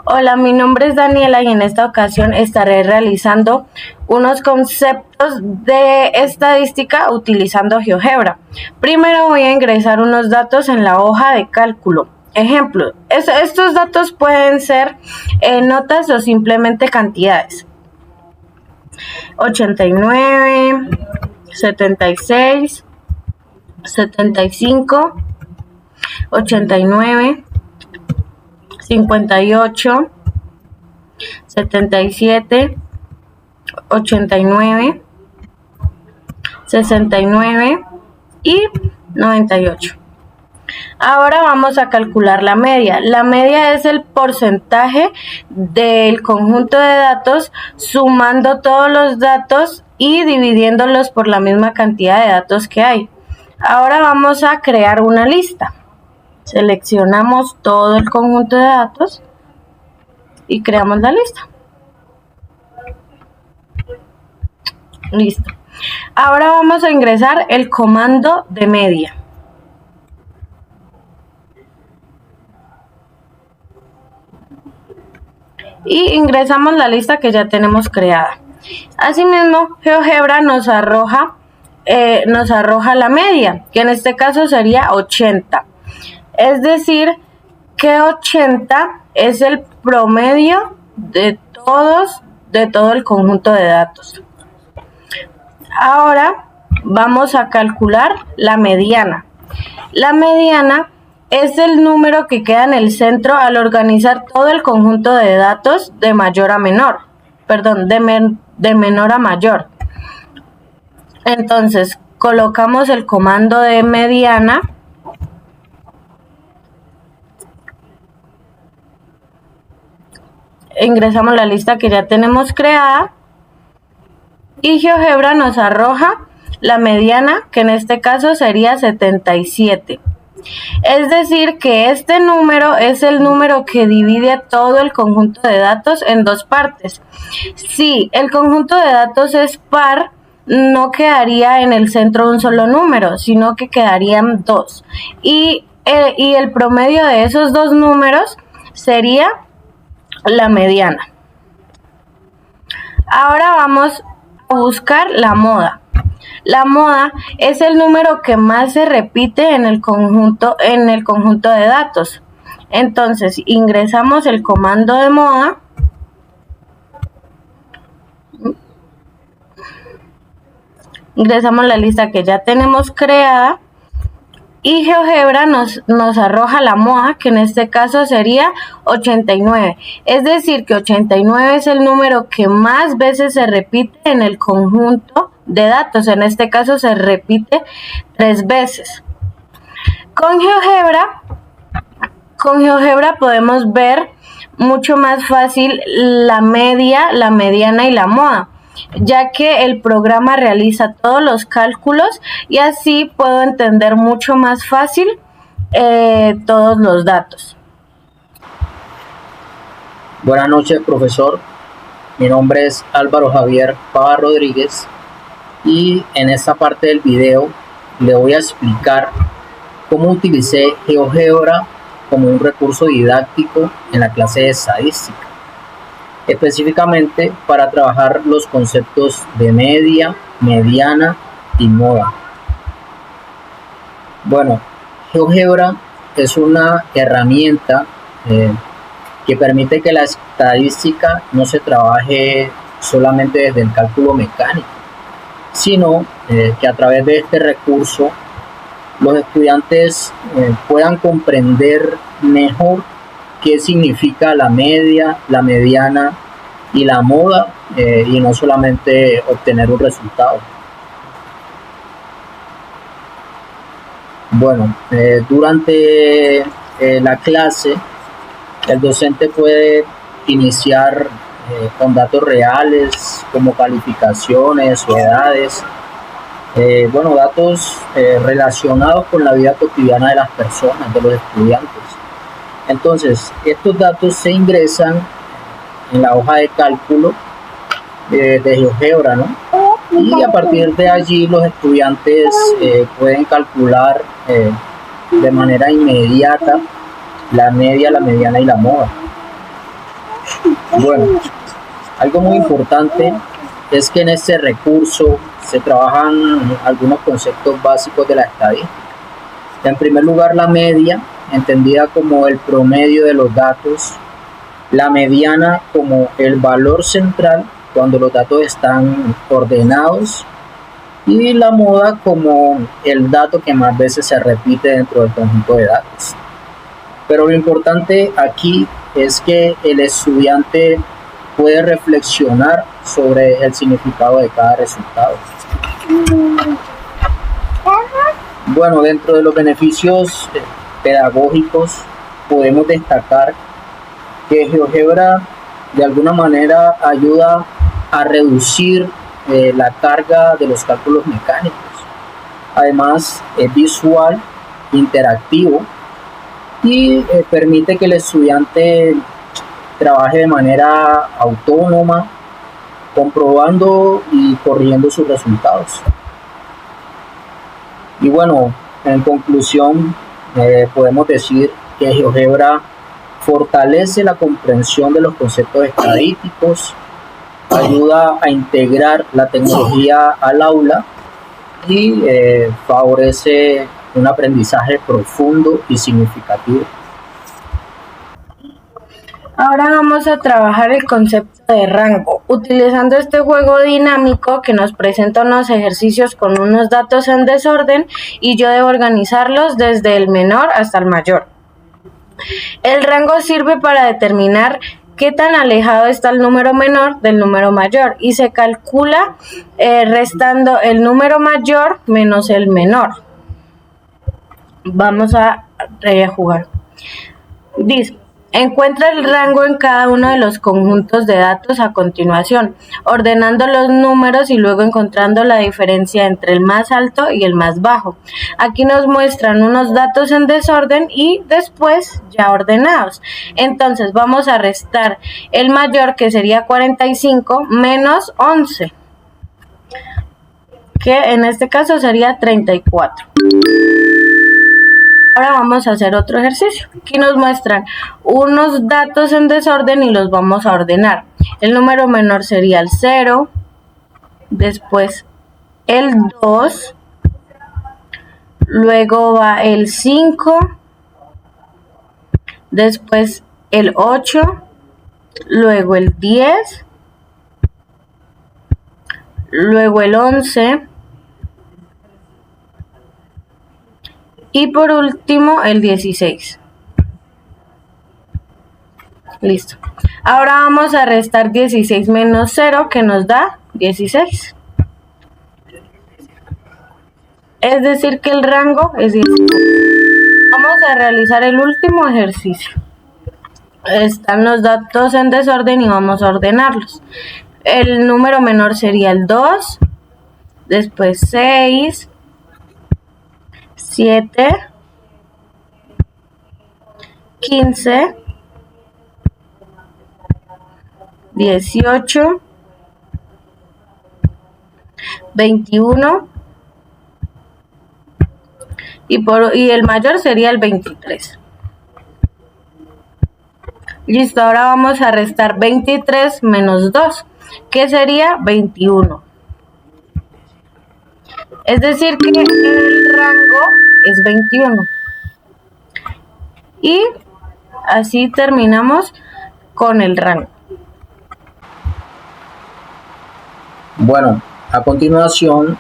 Hola, mi nombre es Daniela y en esta ocasión estaré realizando unos conceptos de estadística utilizando GeoGebra. Primero voy a ingresar unos datos en la hoja de cálculo. Ejemplo, estos datos pueden ser notas o simplemente cantidades. 89, 76, 75, 89, 58, 77, 89, 69 y 98. Ahora vamos a calcular la media. La media es el porcentaje del conjunto de datos sumando todos los datos y dividiéndolos por la misma cantidad de datos que hay. Ahora vamos a crear una lista. Seleccionamos todo el conjunto de datos y creamos la lista. Listo. Ahora vamos a ingresar el comando de media. Y ingresamos la lista que ya tenemos creada. Asimismo, GeoGebra nos arroja la media, que en este caso sería 80. Es decir, que 80 es el promedio de todo el conjunto de datos. Ahora vamos a calcular la mediana. La mediana es el número que queda en el centro al organizar todo el conjunto de datos de mayor a menor. Perdón, de menor a mayor. Entonces, colocamos el comando de mediana. Ingresamos la lista que ya tenemos creada. Y GeoGebra nos arroja la mediana, que en este caso sería 77. Es decir, que este número es el número que divide todo el conjunto de datos en dos partes. Si el conjunto de datos es par, no quedaría en el centro un solo número, sino que quedarían dos. Y el promedio de esos dos números sería la mediana. Ahora vamos a buscar la moda. La moda es el número que más se repite en el conjunto de datos. Entonces, ingresamos el comando de moda. Ingresamos la lista que ya tenemos creada. Y GeoGebra nos arroja la moda, que en este caso sería 89. Es decir, que 89 es el número que más veces se repite en el conjunto de datos. En este caso se repite 3 veces. Con GeoGebra podemos ver mucho más fácil la media, la mediana y la moda, ya que el programa realiza todos los cálculos y así puedo entender mucho más fácil todos los datos. Buenas noches, profesor. Mi nombre es Álvaro Javier Pava Rodríguez y en esta parte del video le voy a explicar cómo utilicé GeoGebra como un recurso didáctico en la clase de estadística, específicamente para trabajar los conceptos de media, mediana y moda. Bueno, GeoGebra es una herramienta que permite que la estadística no se trabaje solamente desde el cálculo mecánico, sino que a través de este recurso los estudiantes puedan comprender mejor qué significa la media, la mediana y la moda, y no solamente obtener un resultado. Bueno, durante la clase el docente puede iniciar con datos reales como calificaciones o edades, datos relacionados con la vida cotidiana de las personas, de los estudiantes. Entonces, estos datos se ingresan en la hoja de cálculo de GeoGebra, ¿no? Y a partir de allí los estudiantes pueden calcular de manera inmediata la media, la mediana y la moda. Bueno, algo muy importante es que en este recurso se trabajan algunos conceptos básicos de la estadística. En primer lugar, la media, entendida como el promedio de los datos, la mediana como el valor central cuando los datos están ordenados, y la moda como el dato que más veces se repite dentro del conjunto de datos. Pero lo importante aquí es que el estudiante puede reflexionar sobre el significado de cada resultado. Bueno, dentro de los beneficios pedagógicos podemos destacar que GeoGebra de alguna manera ayuda a reducir la carga de los cálculos mecánicos. Además, es visual, interactivo y permite que el estudiante trabaje de manera autónoma, comprobando y corrigiendo sus resultados. Y bueno, en conclusión, podemos decir que GeoGebra fortalece la comprensión de los conceptos estadísticos, ayuda a integrar la tecnología al aula y favorece un aprendizaje profundo y significativo. Ahora vamos a trabajar el concepto de rango, utilizando este juego dinámico que nos presenta unos ejercicios con unos datos en desorden y yo debo organizarlos desde el menor hasta el mayor. El rango sirve para determinar qué tan alejado está el número menor del número mayor y se calcula restando el número mayor menos el menor. Vamos a jugar. Dice: encuentra el rango en cada uno de los conjuntos de datos a continuación, ordenando los números y luego encontrando la diferencia entre el más alto y el más bajo. Aquí nos muestran unos datos en desorden y después ya ordenados. Entonces vamos a restar el mayor, que sería 45, menos 11, que en este caso sería 34. Ahora vamos a hacer otro ejercicio. Aquí nos muestran unos datos en desorden y los vamos a ordenar. El número menor sería el 0, después el 2, luego va el 5, después el 8, luego el 10, luego el 11, y por último el 16. Listo. Ahora vamos a restar 16 menos 0, que nos da 16. Es decir que el rango es 16. Vamos a realizar el último ejercicio. Están los datos en desorden y vamos a ordenarlos. El número menor sería el 2, después 6, 7, 15, 18, 21 y el mayor sería el 23. Listo, ahora vamos a restar 23 menos 2, que sería 21. Es decir que el rango es 21. Y así terminamos con el rango. Bueno, a continuación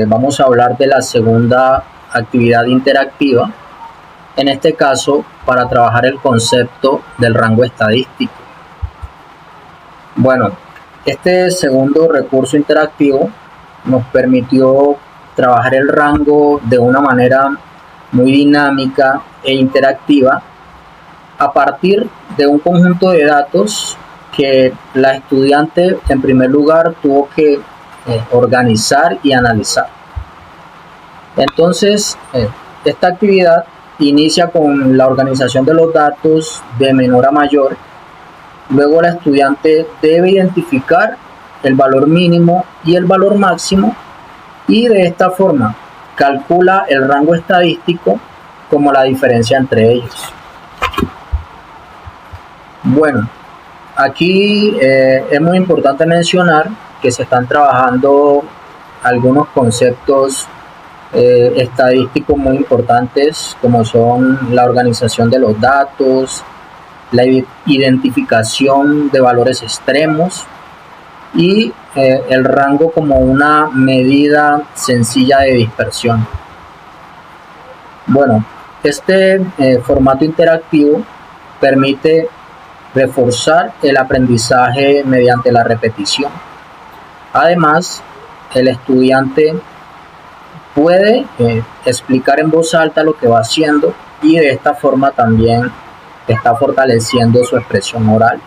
vamos a hablar de la segunda actividad interactiva, en este caso para trabajar el concepto del rango estadístico. Bueno, este segundo recurso interactivo nos permitió trabajar el rango de una manera muy dinámica e interactiva a partir de un conjunto de datos que la estudiante en primer lugar tuvo que organizar y analizar. Entonces, esta actividad inicia con la organización de los datos de menor a mayor. Luego la estudiante debe identificar el valor mínimo y el valor máximo y de esta forma calcula el rango estadístico como la diferencia entre ellos. Bueno, Aquí es muy importante mencionar que se están trabajando algunos conceptos estadísticos muy importantes, como son la organización de los datos, la identificación de valores extremos y el rango como una medida sencilla de dispersión. Bueno, este formato interactivo permite reforzar el aprendizaje mediante la repetición. Además, el estudiante puede explicar en voz alta lo que va haciendo y de esta forma también está fortaleciendo su expresión oral.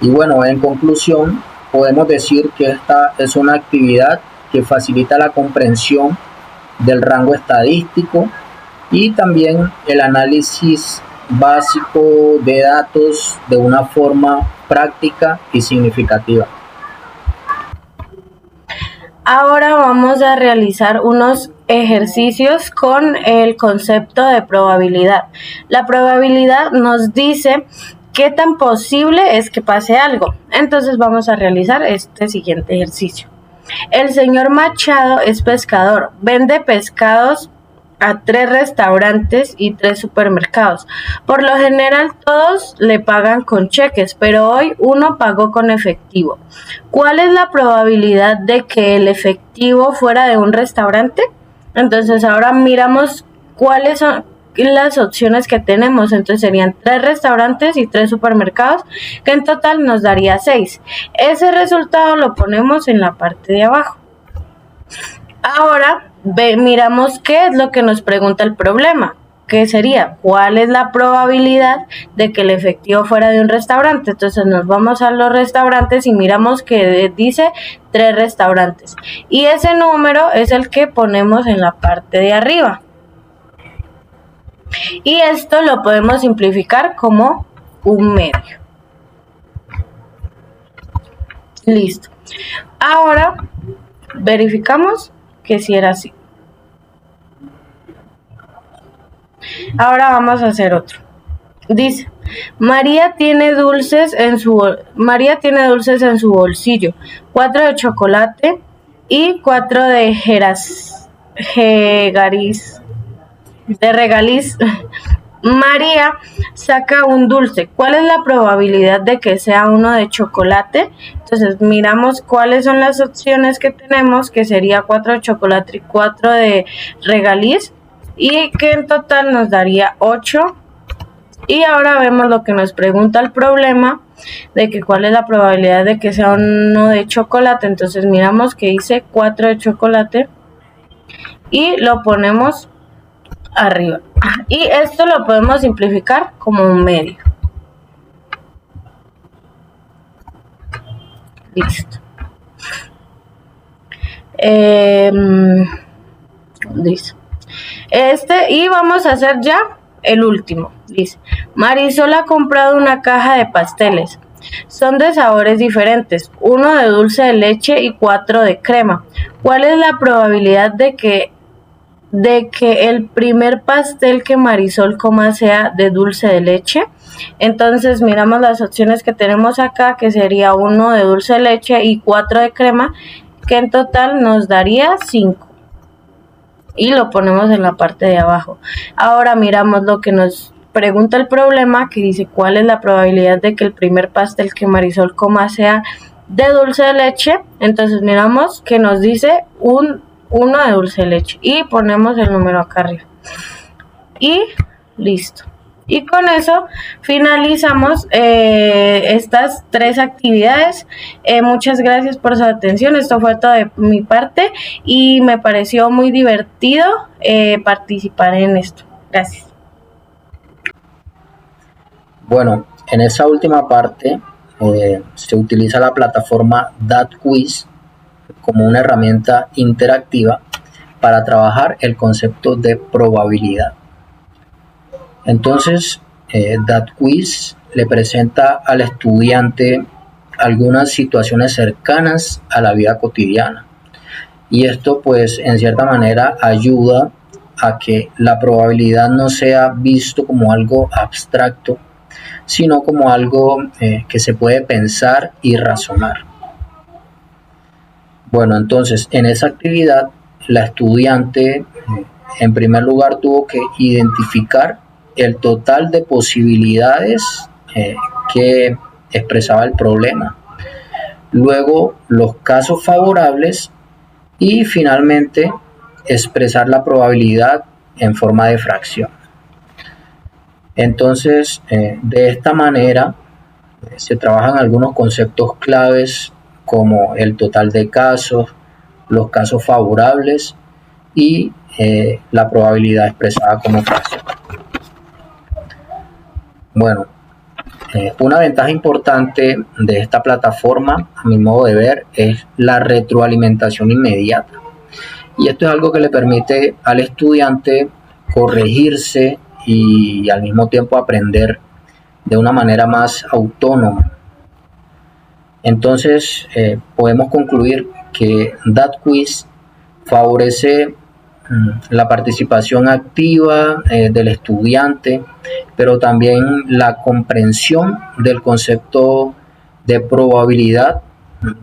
Y bueno, en conclusión, podemos decir que esta es una actividad que facilita la comprensión del rango estadístico y también el análisis básico de datos de una forma práctica y significativa. Ahora vamos a realizar unos ejercicios con el concepto de probabilidad. La probabilidad nos dice qué tan posible es que pase algo. Entonces vamos a realizar este siguiente ejercicio. El señor Machado es pescador, vende pescados a 3 restaurantes y 3 supermercados. Por lo general todos le pagan con cheques, pero hoy uno pagó con efectivo. ¿Cuál es la probabilidad de que el efectivo fuera de un restaurante? Entonces ahora miramos cuáles son las opciones que tenemos. Entonces serían 3 restaurantes y 3 supermercados, que en total nos daría 6. Ese resultado lo ponemos en la parte de abajo. Ahora miramos qué es lo que nos pregunta el problema, que sería cuál es la probabilidad de que el efectivo fuera de un restaurante. Entonces nos vamos a los restaurantes y miramos que dice 3 restaurantes y ese número es el que ponemos en la parte de arriba, y esto lo podemos simplificar como un medio. Listo. Ahora verificamos que si era así. Ahora vamos a hacer otro. Dice, María tiene dulces en su bolsillo, 4 de chocolate y 4 de regaliz. María saca un dulce. ¿Cuál es la probabilidad de que sea uno de chocolate? Entonces miramos cuáles son las opciones que tenemos, que sería 4 de chocolate y 4 de regaliz, y que en total nos daría 8. Y ahora vemos lo que nos pregunta el problema, de que cuál es la probabilidad de que sea uno de chocolate. Entonces miramos que dice 4 de chocolate y lo ponemos arriba. Y esto lo podemos simplificar como un medio. Listo. Listo. Y vamos a hacer ya el último. Dice, Marisol ha comprado una caja de pasteles. Son de sabores diferentes, 1 de dulce de leche y 4 de crema. ¿Cuál es la probabilidad de que el primer pastel que Marisol coma sea de dulce de leche? Entonces miramos las opciones que tenemos acá, que sería 1 de dulce de leche y 4 de crema, que en total nos daría 5. Y lo ponemos en la parte de abajo. Ahora miramos lo que nos pregunta el problema, que dice cuál es la probabilidad de que el primer pastel que Marisol coma sea de dulce de leche. Entonces miramos que nos dice 1 de dulce de leche y ponemos el número acá arriba. Y listo. Y con eso finalizamos estas 3 actividades. Muchas gracias por su atención. Esto fue todo de mi parte y me pareció muy divertido participar en esto. Gracias. Bueno, en esa última parte se utiliza la plataforma DatQuiz como una herramienta interactiva para trabajar el concepto de probabilidad. Entonces, DatQuiz le presenta al estudiante algunas situaciones cercanas a la vida cotidiana, y esto pues en cierta manera ayuda a que la probabilidad no sea visto como algo abstracto, sino como algo que se puede pensar y razonar. Bueno, entonces en esa actividad la estudiante en primer lugar tuvo que identificar el total de posibilidades que expresaba el problema, luego los casos favorables y finalmente expresar la probabilidad en forma de fracción. Entonces, de esta manera se trabajan algunos conceptos claves como el total de casos, los casos favorables y la probabilidad expresada como fracción. Bueno, una ventaja importante de esta plataforma, a mi modo de ver, es la retroalimentación inmediata. Y esto es algo que le permite al estudiante corregirse y al mismo tiempo aprender de una manera más autónoma. Entonces, podemos concluir que DATQuiz favorece la participación activa del estudiante, pero también la comprensión del concepto de probabilidad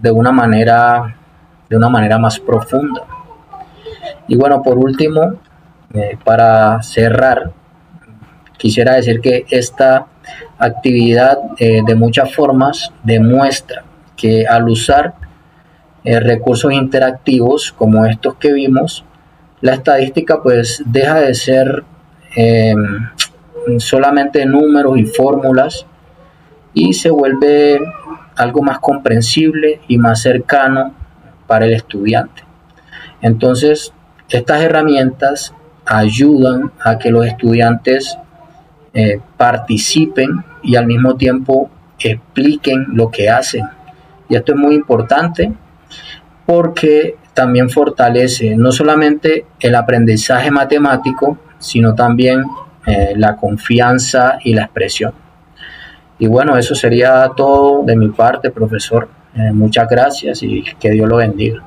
de una manera más profunda. Y bueno, por último, para cerrar, quisiera decir que esta actividad de muchas formas demuestra que al usar recursos interactivos como estos que vimos, la estadística pues deja de ser solamente números y fórmulas y se vuelve algo más comprensible y más cercano para el estudiante. Entonces, estas herramientas ayudan a que los estudiantes participen y al mismo tiempo expliquen lo que hacen. Y esto es muy importante porque también fortalece no solamente el aprendizaje matemático, sino también la confianza y la expresión. Y bueno, eso sería todo de mi parte, profesor. Muchas gracias y que Dios lo bendiga.